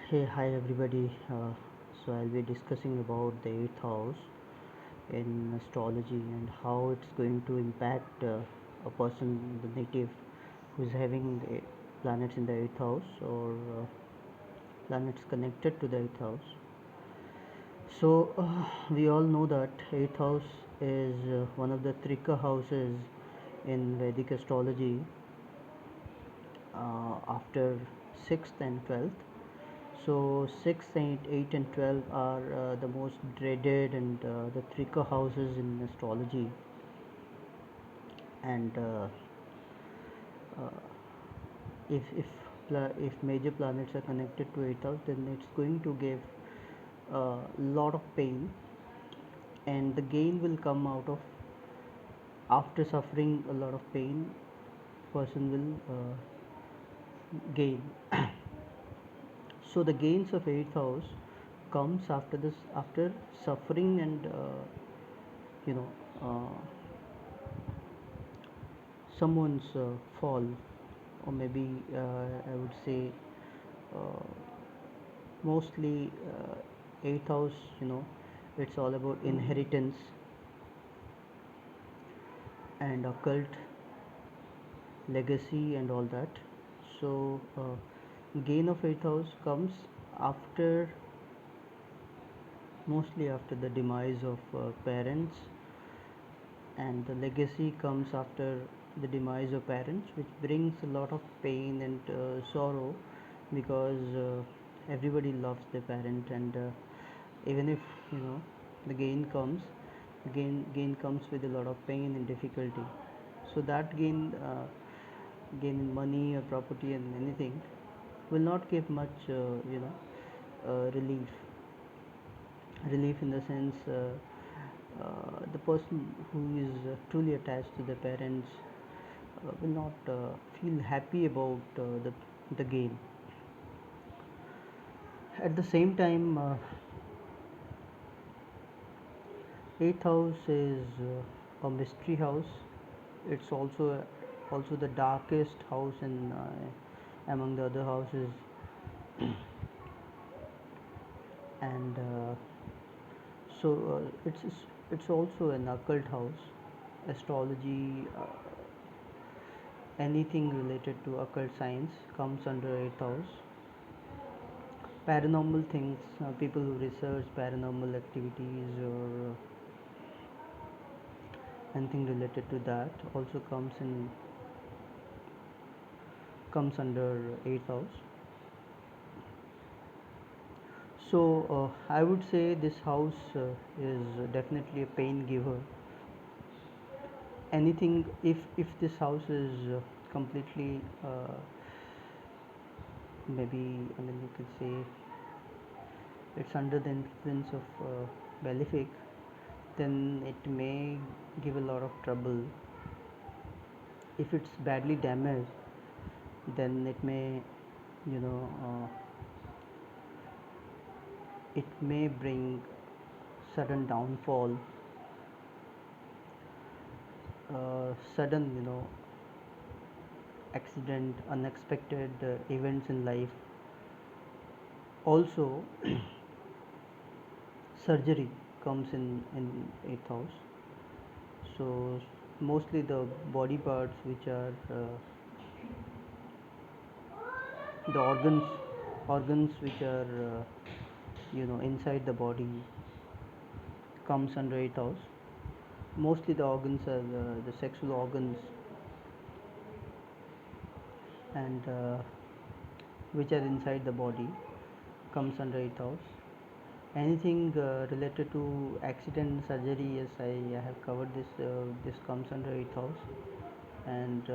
Hey, hi everybody. So I'll be discussing about the eighth house in astrology and how it's going to impact a person, the native, who is having planets in the eighth house or planets connected to the eighth house. So we all know that eighth house is one of the trika houses in Vedic astrology after sixth and 12th. So 6, 8, 8 and 12 are the most dreaded and the trika houses in astrology. And uh, if major planets are connected to 8th house, then it's going to give a lot of pain, and the gain will come out of after suffering a lot of pain. Person will gain. So the gains of 8th house comes after this, after suffering and you know uh, someone's fall, or maybe I would say uh, mostly eighth house, it's all about inheritance and occult legacy and all that. So gain of eighth house comes after, mostly after the demise of parents, and the legacy comes after the demise of parents, which brings a lot of pain and sorrow, because everybody loves their parent, and even if you know the gain comes, gain comes with a lot of pain and difficulty. So that gain in money or property and anything will not give much relief in the sense, the person who is truly attached to the parents will not feel happy about the gain. At the same time, eighth house is a mystery house. It's also the darkest house in among the other houses, and so it's also an occult house. Astrology, anything related to occult science comes under eighth house. Paranormal things, people who research paranormal activities or anything related to that also comes under eighth house. So I would say this house is definitely a pain giver. Anything, if this house is completely maybe, I mean, you could say it's under the influence of malefic, then it may give a lot of trouble. If it's badly damaged, then it may, you know uh, it may bring sudden downfall, sudden, accident, unexpected events in life. Also, surgery comes in eighth house. So mostly the body parts which are the organs which are inside the body comes under eighth house. Mostly the organs are the sexual organs, and which are inside the body comes under eighth house. Anything related to accident, surgery, yes, I have covered this. This comes under eighth house, and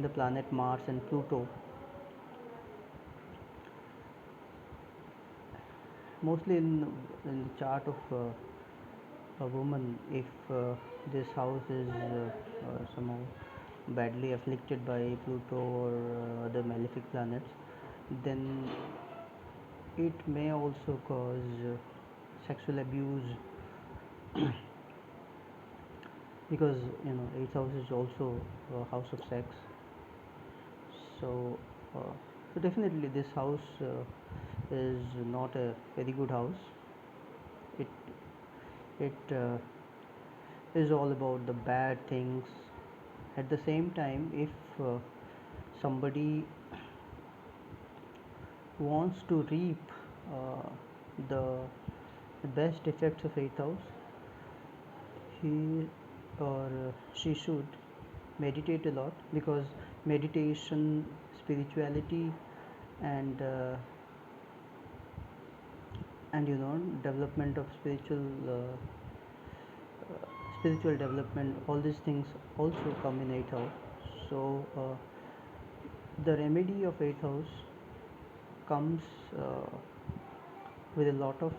the planet Mars and Pluto. Mostly in the chart of a woman, if this house is somehow badly afflicted by Pluto or other malefic planets, then it may also cause sexual abuse, because eighth house is also a house of sex. So So definitely this house is not a very good house. It is all about the bad things. At the same time, if somebody wants to reap uh, the best effects of eighth house, he or she should meditate a lot, because meditation, spirituality, and development of spiritual development, all these things also come in eighth house. So the remedy of eighth house comes uh, with a lot of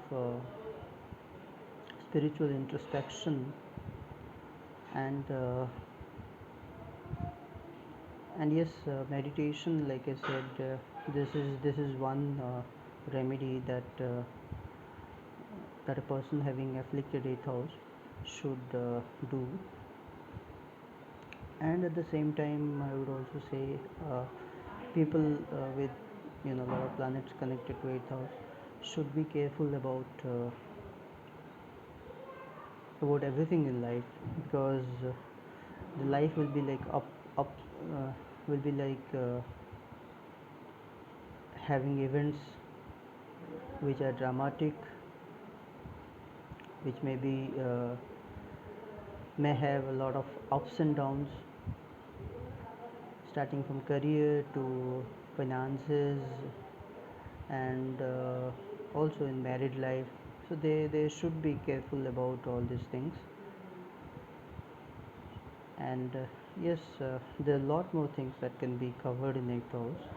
spiritual introspection, and yes, meditation, like I said, this is one remedy that a person having afflicted eighth house should do. And at the same time, I would also say, uh, people with a lot of planets connected to eighth house should be careful about everything in life, because the life will be like up will be like having events which are dramatic, which may have a lot of ups and downs, starting from career to finances, and also in married life. So they should be careful about all these things. And yes, there are a lot more things that can be covered in eighth house.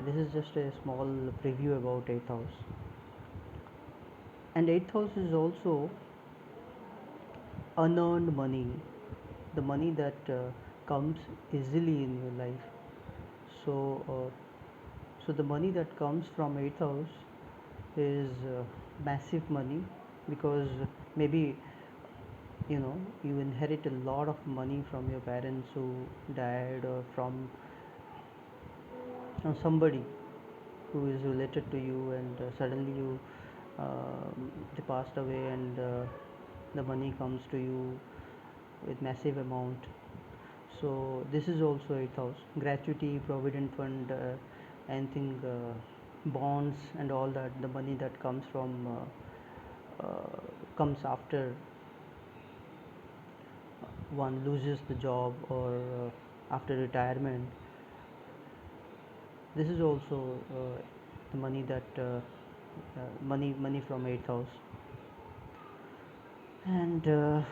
This is just a small preview about eighth house. And eighth house is also unearned money, the money that comes easily in your life. So the money that comes from eighth house is massive money, because maybe you inherit a lot of money from your parents who died, or from somebody who is related to you, and suddenly they passed away, and the money comes to you with massive amount. So this is also eighth house: gratuity, provident fund, anything, bonds, and all that. The money that comes after one loses the job, or after retirement. This is also the money that money from eighth house. And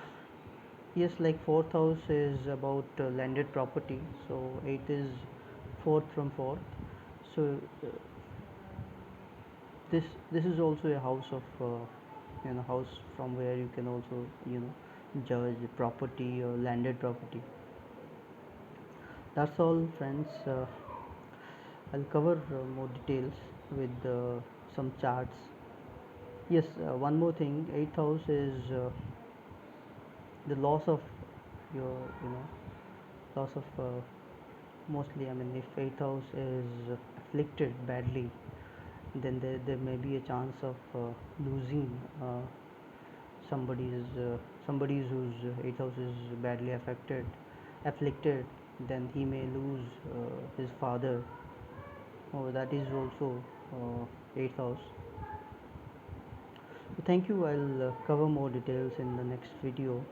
yes, like fourth house is about landed property, so eighth is fourth from fourth. So this is also a house of house from where you can also judge property or landed property. That's all, friends. I'll cover more details with some charts. Yes, one more thing. Eighth house is the loss of your loss of mostly. I mean, if eighth house is afflicted badly, then there may be a chance of losing somebody's somebody's whose eighth house is badly afflicted. Then he may lose his father. Oh, that is also eighth house. So thank you. I'll cover more details in the next video.